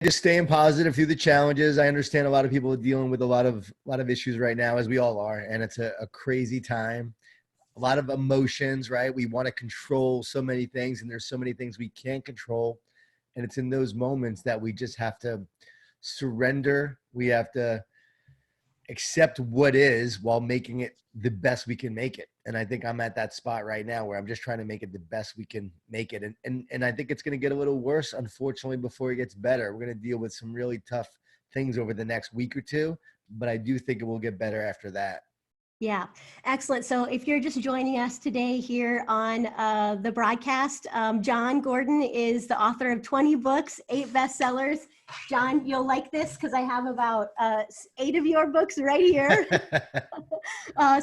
just staying positive through the challenges. I understand a lot of people are dealing with a lot of issues right now, as we all are, and it's a crazy time. A lot of emotions, right? We want to control so many things, and there's so many things we can't control. And it's in those moments that we just have to surrender. We have to accept what is while making it the best we can make it. And I think I'm at that spot right now where I'm just trying to make it the best we can make it. And I think it's going to get a little worse, unfortunately, before it gets better. We're going to deal with some really tough things over the next week or two, but I do think it will get better after that. Yeah, excellent. So if you're just joining us today here on the broadcast, Jon Gordon is the author of 20 books, 8 bestsellers. Jon, you'll like this because I have about 8 of your books right here.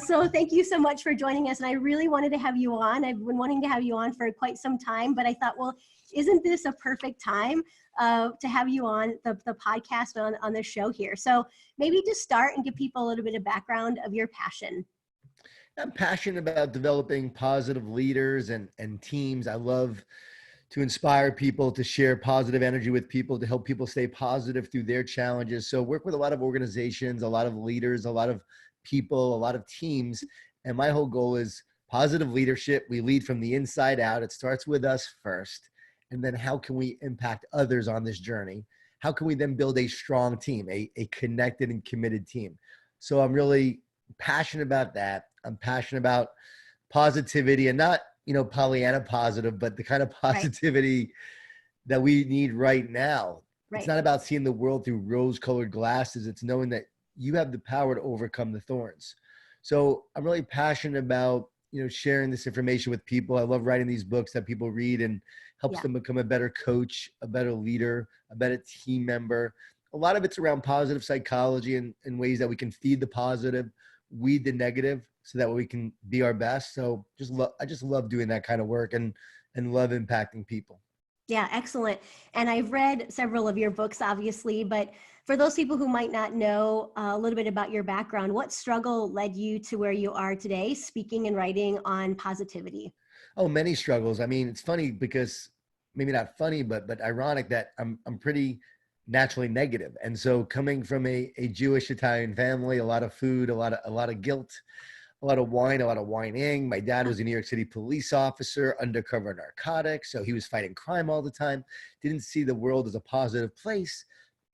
So thank you so much for joining us. And I really wanted to have you on. I've been wanting to have you on for quite some time, but I thought, well, isn't this a perfect time to have you on the podcast on the show here? So maybe just start and give people a little bit of background of your passion. I'm passionate about developing positive leaders and teams. I love to inspire people, to share positive energy with people, to help people stay positive through their challenges. So work with a lot of organizations, a lot of leaders, a lot of people, a lot of teams. And my whole goal is positive leadership. We lead from the inside out. It starts with us first. And then how can we impact others on this journey? How can we then build a strong team, a connected and committed team? So I'm really passionate about that. I'm passionate about positivity, and not, Pollyanna positive, but the kind of positivity that we need right now. Right. It's not about seeing the world through rose-colored glasses. It's knowing that you have the power to overcome the thorns. So I'm really passionate about, sharing this information with people. I love writing these books that people read and helps them become a better coach, a better leader, a better team member. A lot of it's around positive psychology and ways that we can feed the positive, weed the negative, so that we can be our best. So I just love doing that kind of work and love impacting people. Yeah, excellent. And I've read several of your books, obviously, but for those people who might not know a little bit about your background, what struggle led you to where you are today, speaking and writing on positivity? Oh, many struggles. I mean, it's funny because maybe not funny, but ironic that I'm pretty naturally negative. And so coming from a Jewish Italian family, a lot of food, a lot of guilt, a lot of wine, a lot of whining. My dad was a New York City police officer, undercover narcotics. So he was fighting crime all the time. Didn't see the world as a positive place.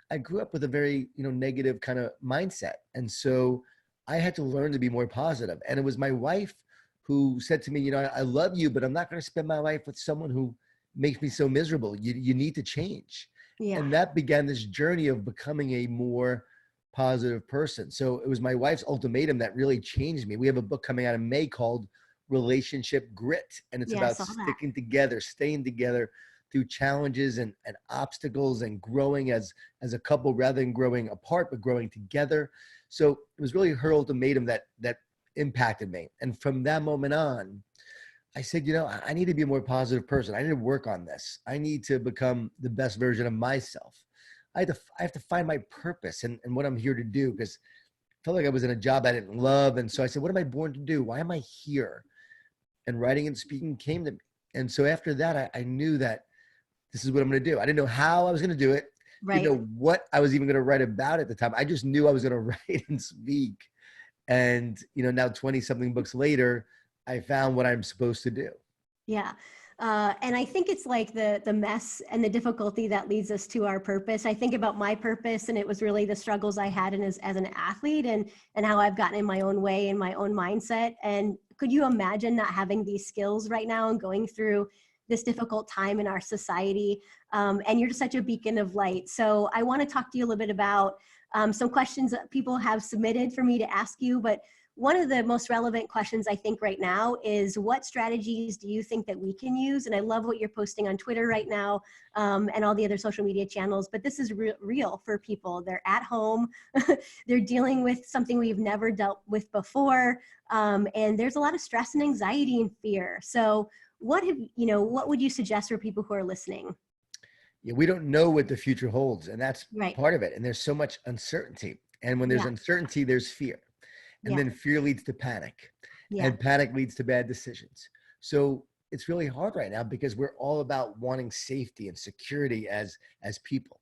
I grew up with a very, negative kind of mindset. And so I had to learn to be more positive. And it was my wife who said to me, I love you, but I'm not going to spend my life with someone who makes me so miserable. You need to change. Yeah. And that began this journey of becoming a more positive person. So it was my wife's ultimatum that really changed me. We have a book coming out in May called Relationship Grit. And it's about sticking together, staying together through challenges and obstacles, and growing as a couple rather than growing apart, but growing together. So it was really her ultimatum that impacted me. And from that moment on, I said, I need to be a more positive person. I need to work on this. I need to become the best version of myself. I have to find my purpose and what I'm here to do, because I felt like I was in a job I didn't love. And so I said, what am I born to do? Why am I here? And writing and speaking came to me. And so after that, I knew that this is what I'm going to do. I didn't know how I was going to do it. Right. Didn't know what I was even going to write about at the time. I just knew I was going to write and speak. And, now 20 something books later, I found what I'm supposed to do. Yeah. And I think it's like the mess and the difficulty that leads us to our purpose. I think about my purpose, and it was really the struggles I had as an athlete, and how I've gotten in my own way and my own mindset. And could you imagine not having these skills right now and going through this difficult time in our society? And you're just such a beacon of light. So I want to talk to you a little bit about some questions that people have submitted for me to ask you, but one of the most relevant questions I think right now is, what strategies do you think that we can use? And I love what you're posting on Twitter right now, and all the other social media channels, but this is real for people. They're at home, they're dealing with something we've never dealt with before. And there's a lot of stress and anxiety and fear. So what would you suggest for people who are listening? Yeah, we don't know what the future holds, and that's right. part of it. And there's so much uncertainty. And when there's uncertainty, there's fear. And then fear leads to panic, and panic leads to bad decisions. So it's really hard right now because we're all about wanting safety and security as people.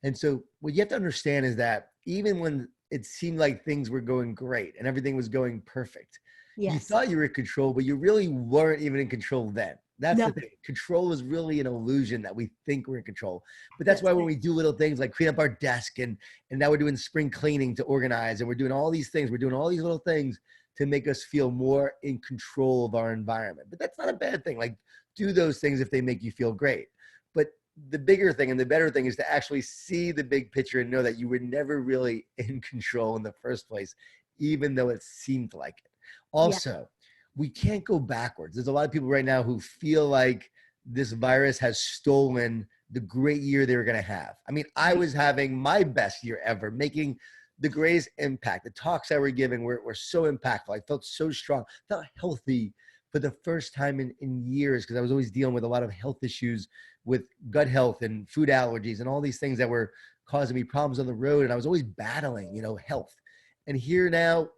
And so what you have to understand is that even when it seemed like things were going great and everything was going perfect, you Yes. thought you were in control, but you really weren't even in control then. That's No, the thing. Control is really an illusion that we think we're in control. But that's that's why when right. we do little things like clean up our desk and now we're doing spring cleaning to organize and we're doing all these things, we're doing all these little things to make us feel more in control of our environment. But that's not a bad thing. Like do those things if they make you feel great. But the bigger thing and the better thing is to actually see the big picture and know that you were never really in control in the first place, even though it seemed like it. Yeah. Also, we can't go backwards. There's a lot of people right now who feel like this virus has stolen the great year they were going to have. I mean, I was having my best year ever, making the greatest impact. The talks I were giving were so impactful. I felt so strong, felt healthy for the first time in years, because I was always dealing with a lot of health issues with gut health and food allergies and all these things that were causing me problems on the road. And I was always battling, health. And here now,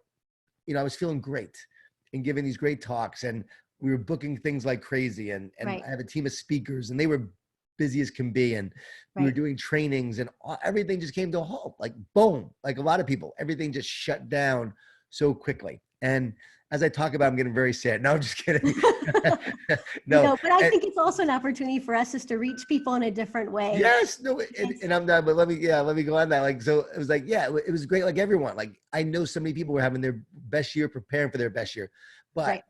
I was feeling great and giving these great talks, and we were booking things like crazy. And Right. I have a team of speakers and they were busy as can be. And we were Right. doing trainings and everything just came to a halt, like boom, like a lot of people, everything just shut down so quickly. And as I talk about, I'm getting very sad. No, I'm just kidding. No. No, but I think it's also an opportunity for us is to reach people in a different way. Yes, no, and I'm done, but let me go on that. Like, so it was like, yeah, it was great. Like everyone, like I know so many people were having their best year, preparing for their best year, but Right.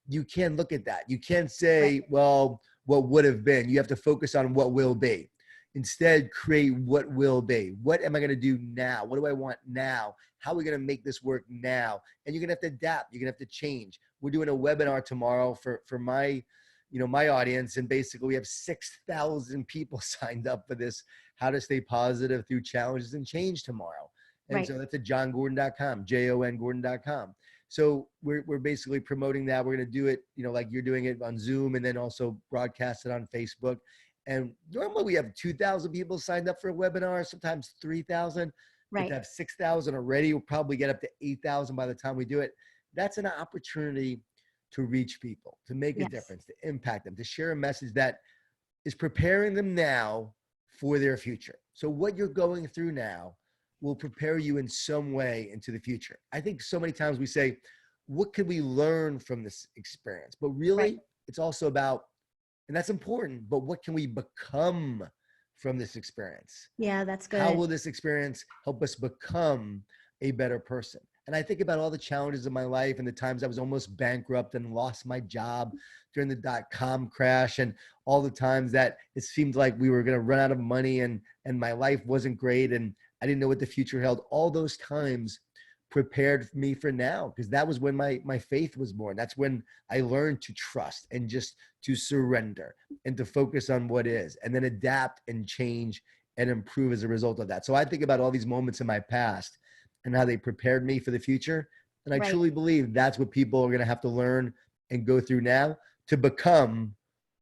you can't look at that. You can't say, Right. well, what would have been. You have to focus on what will be. Instead, create what will be. What am I going to do now? What do I want now? How are we going to make this work now? And you're going to have to adapt. You're going to have to change. We're doing a webinar tomorrow for my my audience. And basically we have 6,000 people signed up for this, how to stay positive through challenges and change tomorrow. And Right. so that's at jongordon.com, JON-Gordon.com. So we're basically promoting that. We're going to do it, like you're doing it on Zoom and then also broadcast it on Facebook. And normally we have 2,000 people signed up for a webinar, sometimes 3,000. But Right. to have 6,000 already, we'll probably get up to 8,000 by the time we do it. That's an opportunity to reach people, to make a Yes. difference, to impact them, to share a message that is preparing them now for their future. So what you're going through now will prepare you in some way into the future. I think so many times we say, what can we learn from this experience? But really, Right. it's also about, and that's important, but what can we become from this experience? Yeah, that's How good. will this experience help us become a better person? And I think about all the challenges of my life and the times I was almost bankrupt and lost my job during the dot-com crash, and all the times that it seemed like we were going to run out of money and my life wasn't great and I didn't know what the future held. All those times prepared me for now, because that was when my faith was born. That's when I learned to trust and just to surrender and to focus on what is, and then adapt and change and improve as a result of that. So I think about all these moments in my past and how they prepared me for the future. And I Right. truly believe that's what people are going to have to learn and go through now to become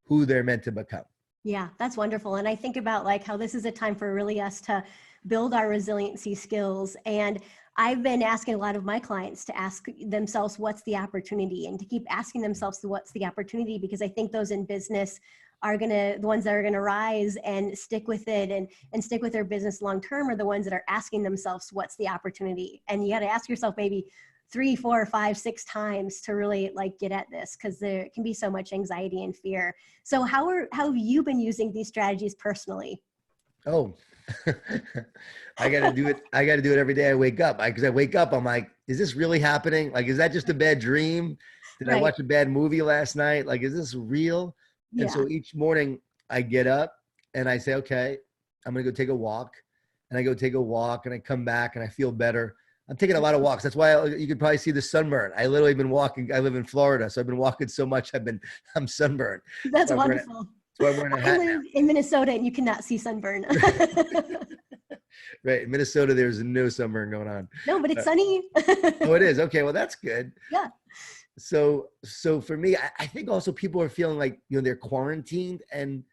who they're meant to become. Yeah, that's wonderful. And I think about like how this is a time for really us to build our resiliency skills. And I've been asking a lot of my clients to ask themselves, what's the opportunity? And to keep asking themselves, what's the opportunity? Because I think those in business are the ones that are gonna rise and stick with it and stick with their business long-term are the ones that are asking themselves, what's the opportunity? And you gotta ask yourself maybe 3, 4, 5, 6 times to really like get at this, because there can be so much anxiety and fear. So how have you been using these strategies personally? Oh, I got to do it. I got to do it every day I wake up. Because I wake up, I'm like, is this really happening? Like, is that just a bad dream? Did I Right. watch a bad movie last night? Like, is this real? And Yeah. so each morning I get up and I say, okay, I'm going to go take a walk. And I go take a walk and I come back and I feel better. I'm taking a lot of walks. That's why you could probably see the sunburn. I literally been walking. I live in Florida, so I've been walking so much. I'm sunburned. That's So wonderful. I'm wearing a I hat now. live in Minnesota and you cannot see sunburn. Right. In Minnesota, there's no sunburn going on. No, but it's sunny. Oh, it is. Okay. Well, that's good. Yeah. So for me, I think also people are feeling like, they're quarantined and,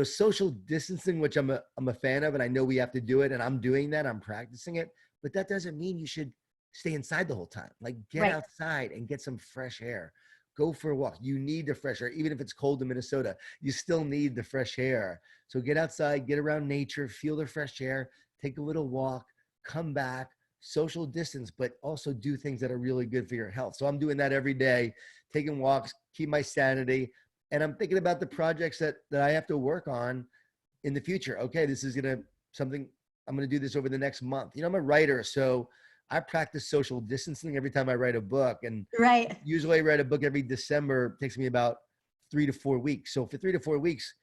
social distancing, which I'm a fan of, and I know we have to do it and I'm doing that. I'm practicing it, but that doesn't mean you should stay inside the whole time. Like get Right. outside and get some fresh air. Go for a walk. You need the fresh air. Even if it's cold in Minnesota, you still need the fresh air. So get outside, get around nature, feel the fresh air, take a little walk, come back, social distance, but also do things that are really good for your health. So I'm doing that every day, taking walks, keep my sanity. And I'm thinking about the projects that I have to work on in the future. Okay, this is something I'm going to do this over the next month. I'm a writer, so I practice social distancing every time I write a book. And Right. usually I write a book every December. It takes me about 3 to 4 weeks. So for 3 to 4 weeks,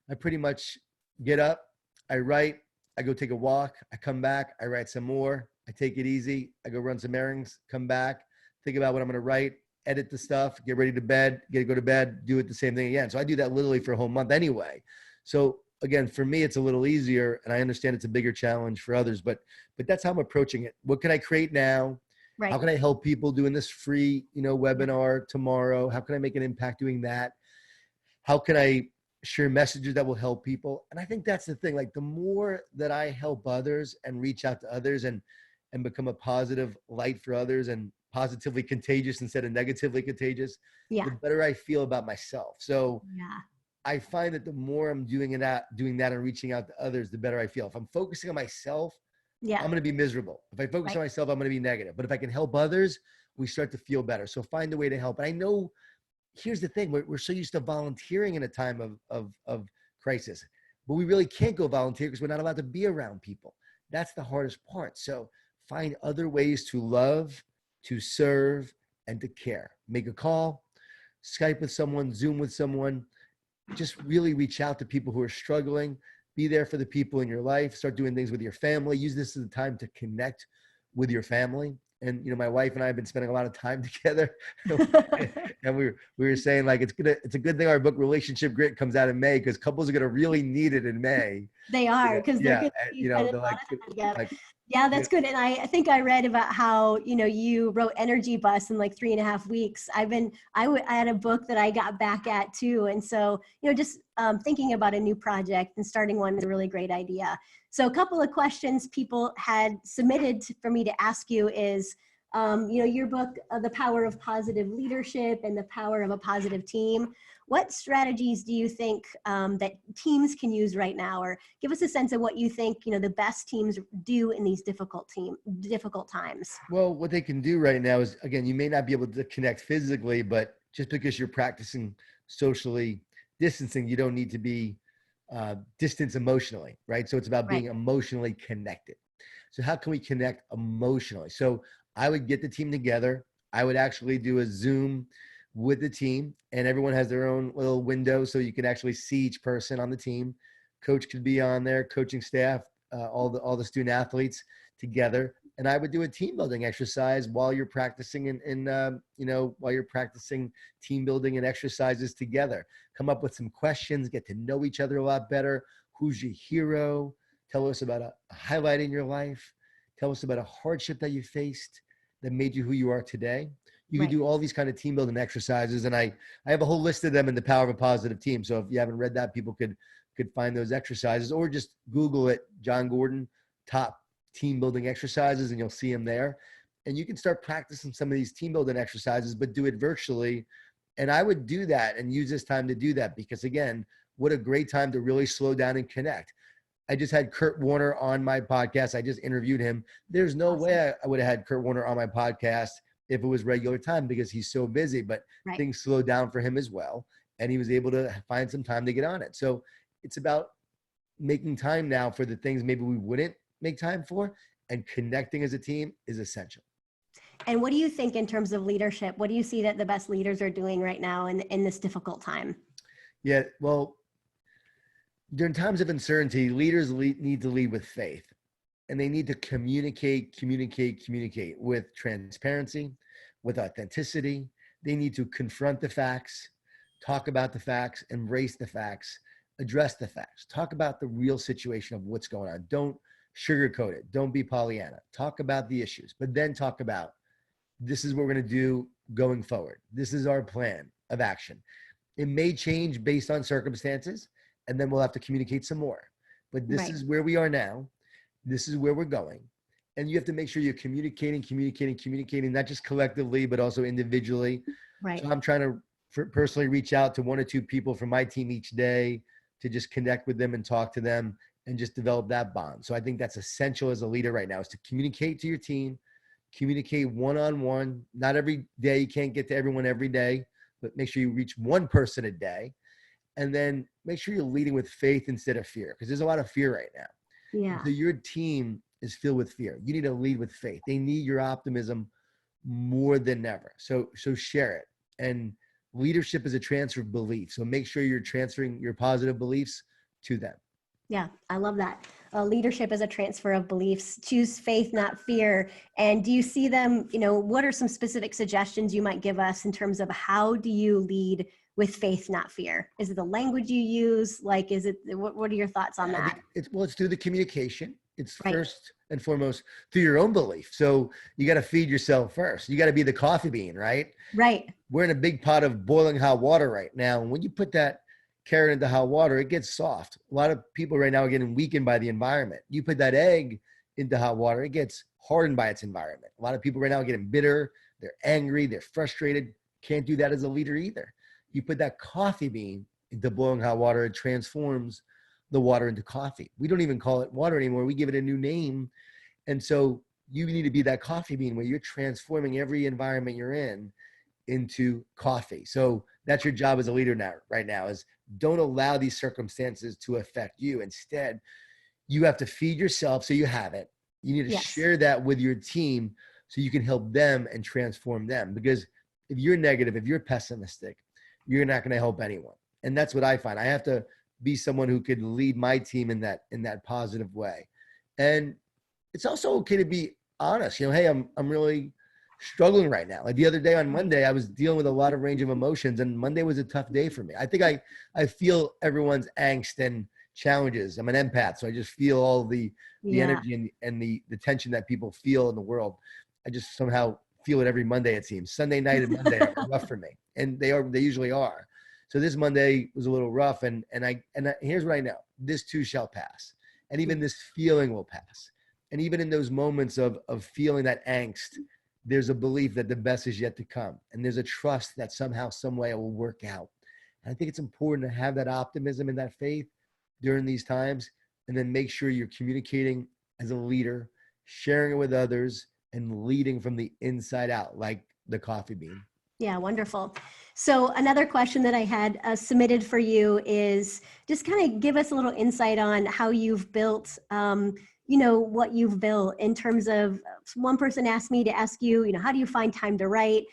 I pretty much get up, I write, I go take a walk, I come back, I write some more, I take it easy, I go run some errands, come back, think about what I'm going to write, edit the stuff, get ready to bed, go to bed, do it the same thing again. So I do that literally for a whole month anyway. So again, for me, it's a little easier, and I understand it's a bigger challenge for others, but that's how I'm approaching it. What can I create now? Right. How can I help people doing this free, webinar tomorrow? How can I make an impact doing that? How can I share messages that will help people? And I think that's the thing. Like, the more that I help others and reach out to others and become a positive light for others and positively contagious instead of negatively contagious, the better I feel about myself. So I find that the more I'm doing that and reaching out to others, the better I feel. If I'm focusing on myself, I'm going to be miserable. If I focus on myself, I'm going to be negative. But if I can help others, we start to feel better. So find a way to help. And I know, here's the thing. We're so used to volunteering in a time of crisis, but we really can't go volunteer because we're not allowed to be around people. That's the hardest part. So find other ways to love, to serve, and to care. Make a call, Skype with someone, Zoom with someone. Just really reach out to people who are struggling. Be there for the people in your life. Start doing things with your family. Use this as a time to connect with your family. And my wife and I have been spending a lot of time together. And we were saying, like, it's a good thing our book Relationship Grit comes out in May, because couples are gonna really need it in May. They are, because they're going to be spending a lot of time together. Yeah, that's good. And I think I read about how, you wrote Energy Bus in like 3.5 weeks. I had a book that I got back at too. And so, just thinking about a new project and starting one is a really great idea. So a couple of questions people had submitted for me to ask you is, your book, The Power of Positive Leadership and the Power of a Positive Team. What strategies do you think that teams can use right now, or give us a sense of what you think the best teams do in these difficult times? Well, what they can do right now is, again, you may not be able to connect physically, but just because you're practicing socially distancing, you don't need to be distance emotionally, right? So it's about being emotionally connected. So how can we connect emotionally? So I would get the team together. I would actually do a Zoom with the team, and everyone has their own little window, so you can actually see each person on the team. Coach could be on there, coaching staff, all the student athletes together. And I would do a team building exercise while you're practicing while you're practicing team building and exercises together. Come up with some questions, get to know each other a lot better. Who's your hero? Tell us about a highlight in your life. Tell us about a hardship that you faced that made you who you are today. You can do all these kind of team building exercises. And I have a whole list of them in The Power of a Positive Team. So if you haven't read that, people could find those exercises, or just Google it, Jon Gordon, top team building exercises, and you'll see them there. And you can start practicing some of these team building exercises, but do it virtually. And I would do that and use this time to do that, because again, what a great time to really slow down and connect. I just had Kurt Warner on my podcast. I just interviewed him. There's no way I would have had Kurt Warner on my podcast if it was regular time, because he's so busy, but things slowed down for him as well. And he was able to find some time to get on it. So it's about making time now for the things maybe we wouldn't make time for, and connecting as a team is essential. And what do you think in terms of leadership? What do you see that the best leaders are doing right now in this difficult time? Yeah, well, during times of uncertainty, leaders need to lead with faith, and they need to communicate with transparency, with authenticity. They need to confront the facts, talk about the facts, embrace the facts, address the facts, talk about the real situation of what's going on. Don't sugarcoat it. Don't be Pollyanna. Talk about the issues, but then talk about, this is what we're going to do going forward. This is our plan of action. It may change based on circumstances, and then we'll have to communicate some more. But this is where we are now. This is where we're going. And you have to make sure you're communicating, not just collectively, but also individually. Right. So I'm trying to personally reach out to 1 or 2 people from my team each day to just connect with them and talk to them and just develop that bond. So I think that's essential as a leader right now, is to communicate to your team, communicate one-on-one. Not every day, you can't get to everyone every day, but make sure you reach one person a day. And then make sure you're leading with faith instead of fear, because there's a lot of fear right now. Yeah. So your team is filled with fear. You need to lead with faith. They need your optimism more than ever. So share it. And leadership is a transfer of belief. So make sure you're transferring your positive beliefs to them. Yeah, I love that. Leadership is a transfer of beliefs. Choose faith, not fear. And do you see them, what are some specific suggestions you might give us in terms of how do you lead with faith, not fear? Is it the language you use? Like, what are your thoughts on that? It's through the communication. It's right. First and foremost through your own belief. So you got to feed yourself first. You got to be the coffee bean, right? Right. We're in a big pot of boiling hot water right now. And when you put that carrot into hot water, it gets soft. A lot of people right now are getting weakened by the environment. You put that egg into hot water, it gets hardened by its environment. A lot of people right now are getting bitter. They're angry. They're frustrated. Can't do that as a leader either. You put that coffee bean into boiling hot water, it transforms the water into coffee. We don't even call it water anymore. We give it a new name. And so you need to be that coffee bean where you're transforming every environment you're in into coffee. So that's your job as a leader now, right now, is don't allow these circumstances to affect you. Instead, you have to feed yourself so you have it. You need to share that with your team so you can help them and transform them. Because if you're negative, if you're pessimistic, you're not going to help anyone. And that's what I find. I have to be someone who could lead my team in that positive way. And it's also okay to be honest. Hey, I'm really struggling right now. Like the other day on Monday, I was dealing with a lot of range of emotions, and Monday was a tough day for me. I think I feel everyone's angst and challenges. I'm an empath, so I just feel all the energy and the tension that people feel in the world. I just somehow feel it every Monday, it seems. Sunday night and Monday are rough for me, and they usually are. So this Monday was a little rough, and here's what I know: this too shall pass, and even this feeling will pass. And even in those moments of feeling that angst, there's a belief that the best is yet to come, and there's a trust that somehow, some way, it will work out. And I think it's important to have that optimism and that faith during these times, and then make sure you're communicating as a leader, sharing it with others, and leading from the inside out, like the coffee bean. Yeah, wonderful. So another question that I had submitted for you is just kind of give us a little insight on how you've built, what you've built in terms of, one person asked me to ask you, how do you find time to write?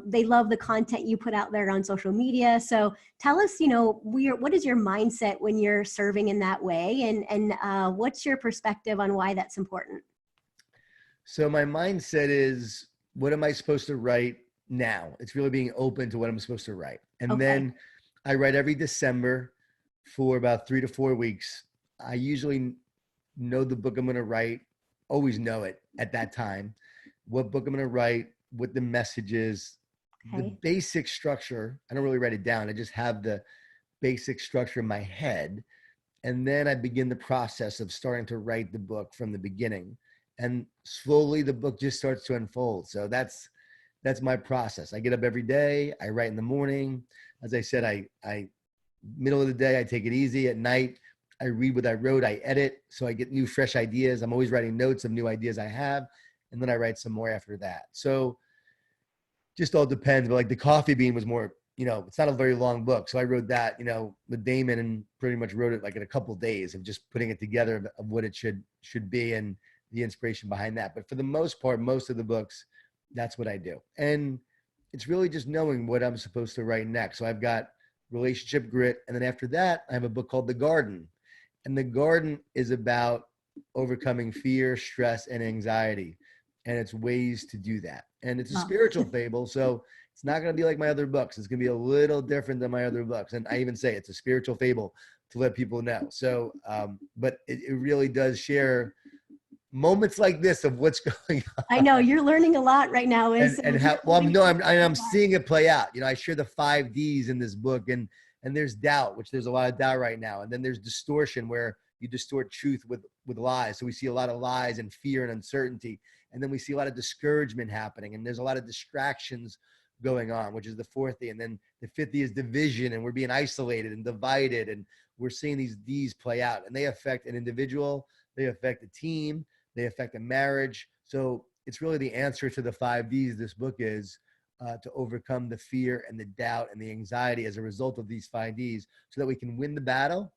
They love the content you put out there on social media. So tell us, what is your mindset when you're serving in that way? And what's your perspective on why that's important? So my mindset is, what am I supposed to write now? It's really being open to what I'm supposed to write. And then I write every December for about 3 to 4 weeks. I usually know the book I'm going to write, always know it at that time, what book I'm going to write, what the message is, the basic structure. I don't really write it down. I just have the basic structure in my head. And then I begin the process of starting to write the book from the beginning. And slowly the book just starts to unfold. So that's my process. I get up every day. I write in the morning. As I said, I middle of the day, I take it easy. At night, I read what I wrote. I edit, so I get new, fresh ideas. I'm always writing notes of new ideas I have, and then I write some more after that. So just all depends. But like the coffee bean was more, it's not a very long book. So I wrote that, with Damon, and pretty much wrote it like in a couple of days of just putting it together of what it should be and the inspiration behind that. But for the most part, most of the books, that's what I do. And it's really just knowing what I'm supposed to write next. So I've got Relationship Grit. And then after that, I have a book called The Garden. And The Garden is about overcoming fear, stress, and anxiety. And it's ways to do that. And it's a spiritual fable. So it's not going to be like my other books. It's going to be a little different than my other books. And I even say it's a spiritual fable to let people know. So, but it really does share moments like this of what's going on. I know you're learning a lot right now. I'm seeing it play out. I share the 5 Ds in this book, and there's doubt, which there's a lot of doubt right now. And then there's distortion, where you distort truth with lies. So we see a lot of lies and fear and uncertainty. And then we see a lot of discouragement happening, and there's a lot of distractions going on, which is the 4th and then the 5th is division, and we're being isolated and divided, and we're seeing these D's play out, and they affect an individual, they affect a team, they affect a marriage. So it's really the answer to the 5 D's. This book is to overcome the fear and the doubt and the anxiety as a result of these 5 D's, so that we can win the battle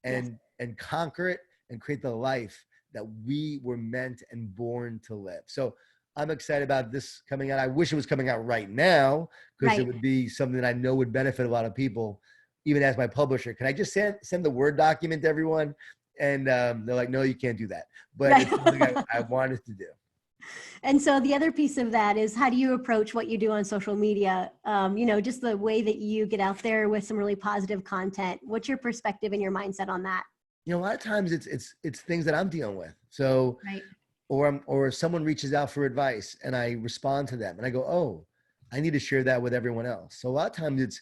and conquer it and create the life that we were meant and born to live. So I'm excited about this coming out. I wish it was coming out right now, because it would be something that I know would benefit a lot of people, even as my publisher. Can I just send the Word document to everyone? And they're like, no, you can't do that. But it's something I wanted to do. And so the other piece of that is, how do you approach what you do on social media? Just the way that you get out there with some really positive content. What's your perspective and your mindset on that? A lot of times it's things that I'm dealing with. So, or someone reaches out for advice and I respond to them and I go, oh, I need to share that with everyone else. So a lot of times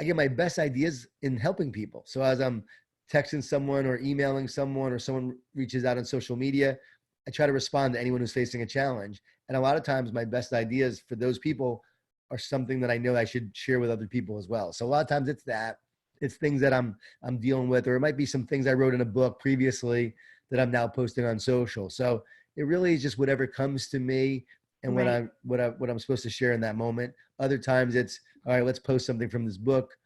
I get my best ideas in helping people. So as I'm texting someone or emailing someone, or someone reaches out on social media, I try to respond to anyone who's facing a challenge. And a lot of times my best ideas for those people are something that I know I should share with other people as well. So a lot of times it's things that I'm dealing with, or it might be some things I wrote in a book previously that I'm now posting on social. So it really is just whatever comes to me and what I'm supposed to share in that moment. Other times it's, all right, let's post something from this book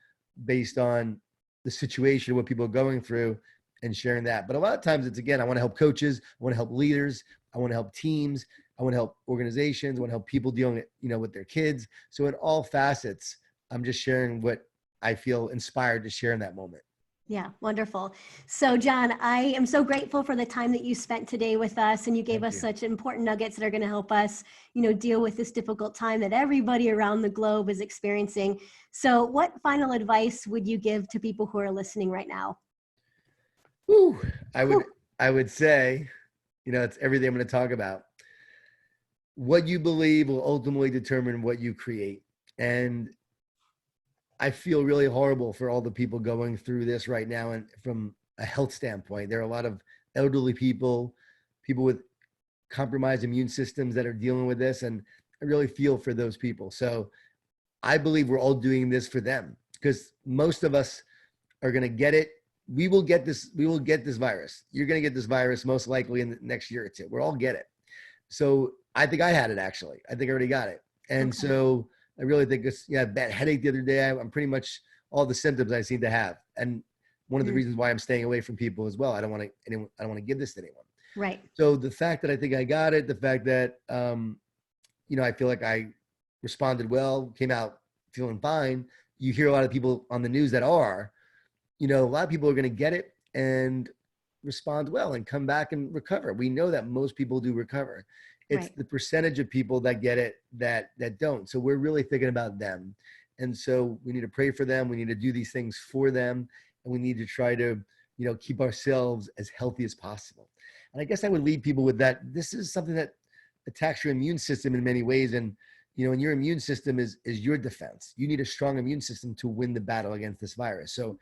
based on the situation, what people are going through, and sharing that. But a lot of times it's, again, I want to help coaches, I want to help leaders, I want to help teams, I want to help organizations, I want to help people dealing with their kids. So in all facets, I'm just sharing what I feel inspired to share in that moment. Yeah, wonderful. So Jon, I am so grateful for the time that you spent today with us, and you gave us such important nuggets that are going to help us, deal with this difficult time that everybody around the globe is experiencing. So what final advice would you give to people who are listening right now? I would say, it's everything I'm going to talk about. What you believe will ultimately determine what you create. And I feel really horrible for all the people going through this right now. And from a health standpoint, there are a lot of elderly people with compromised immune systems that are dealing with this. And I really feel for those people. So I believe we're all doing this for them, because most of us are going to get it. We will get this virus. You're going to get this virus most likely in the next year or two. We'll all get it. So I think I had it, actually. I think I already got it. And so I really think it's, bad headache the other day. I'm pretty much all the symptoms I seem to have. And one of the reasons why I'm staying away from people as well. I don't want to give this to anyone. Right. So the fact that I think I got it, the fact that, I feel like I responded well, came out feeling fine. You hear a lot of people on the news that are, a lot of people are going to get it and respond well and come back and recover. We know that most people do recover. It's the percentage of people that get it that don't. So we're really thinking about them. And so we need to pray for them. We need to do these things for them. And we need to try to, keep ourselves as healthy as possible. And I guess I would leave people with that. This is something that attacks your immune system in many ways. And, and your immune system is your defense. You need a strong immune system to win the battle against this virus. So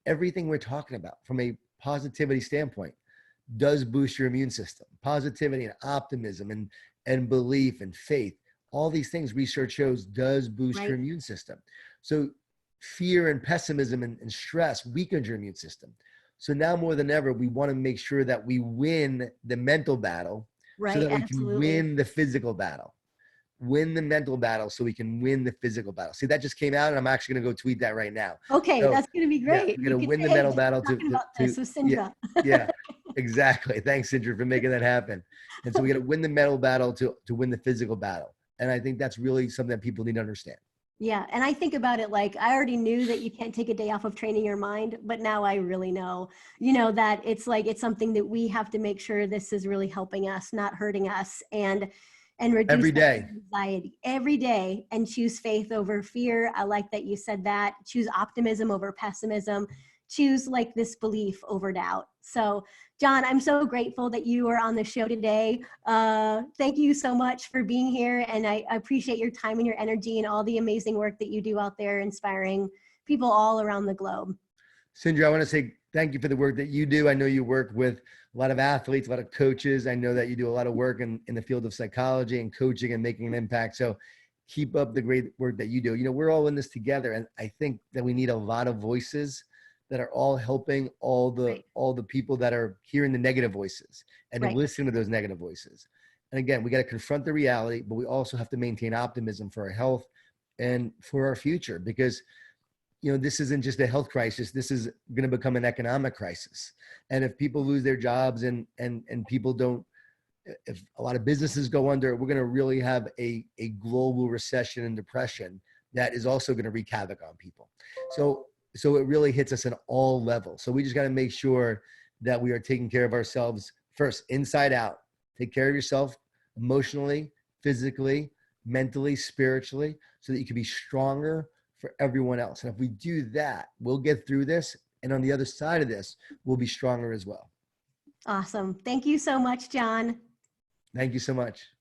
everything we're talking about from a positivity standpoint does boost your immune system. Positivity and optimism and belief and faith, all these things research shows does boost your immune system. So fear and pessimism and stress weakens your immune system. So now more than ever, we want to make sure that we win the mental battle so that we can win the physical battle. Win the mental battle so we can win the physical battle. See, that just came out, and I'm actually going to go tweet that right now. Okay, so, that's going to be great. We're going to win the mental battle Yeah, exactly. Thanks, Sindra, for making that happen. And so we got to win the mental battle to win the physical battle. And I think that's really something that people need to understand. Yeah. And I think about it like, I already knew that you can't take a day off of training your mind, but now I really know, that it's something that we have to make sure this is really helping us, not hurting us, and reduce every day anxiety every day, and choose faith over fear. I like that you said that. Choose optimism over pessimism. Choose this belief over doubt. So Jon, I'm so grateful that you are on the show today. Thank you so much for being here. And I appreciate your time and your energy and all the amazing work that you do out there, inspiring people all around the globe. Sindra, I want to say thank you for the work that you do. I know you work with a lot of athletes, a lot of coaches. I know that you do a lot of work in the field of psychology and coaching and making an impact. So keep up the great work that you do. You know, we're all in this together, and I think that we need a lot of voices that are all helping Right. all the people that are hearing the negative voices and Right. listening to those negative voices. And again, we got to confront the reality, but we also have to maintain optimism for our health and for our future, because you know, this isn't just a health crisis. This is going to become an economic crisis. And if people lose their jobs and people don't, if a lot of businesses go under, we're going to really have a global recession and depression that is also going to wreak havoc on people. So it really hits us at all levels. So we just got to make sure that we are taking care of ourselves first, inside out. Take care of yourself emotionally, physically, mentally, spiritually, so that you can be stronger for everyone else. And if we do that, we'll get through this. And on the other side of this, we'll be stronger as well. Awesome. Thank you so much, Jon. Thank you so much.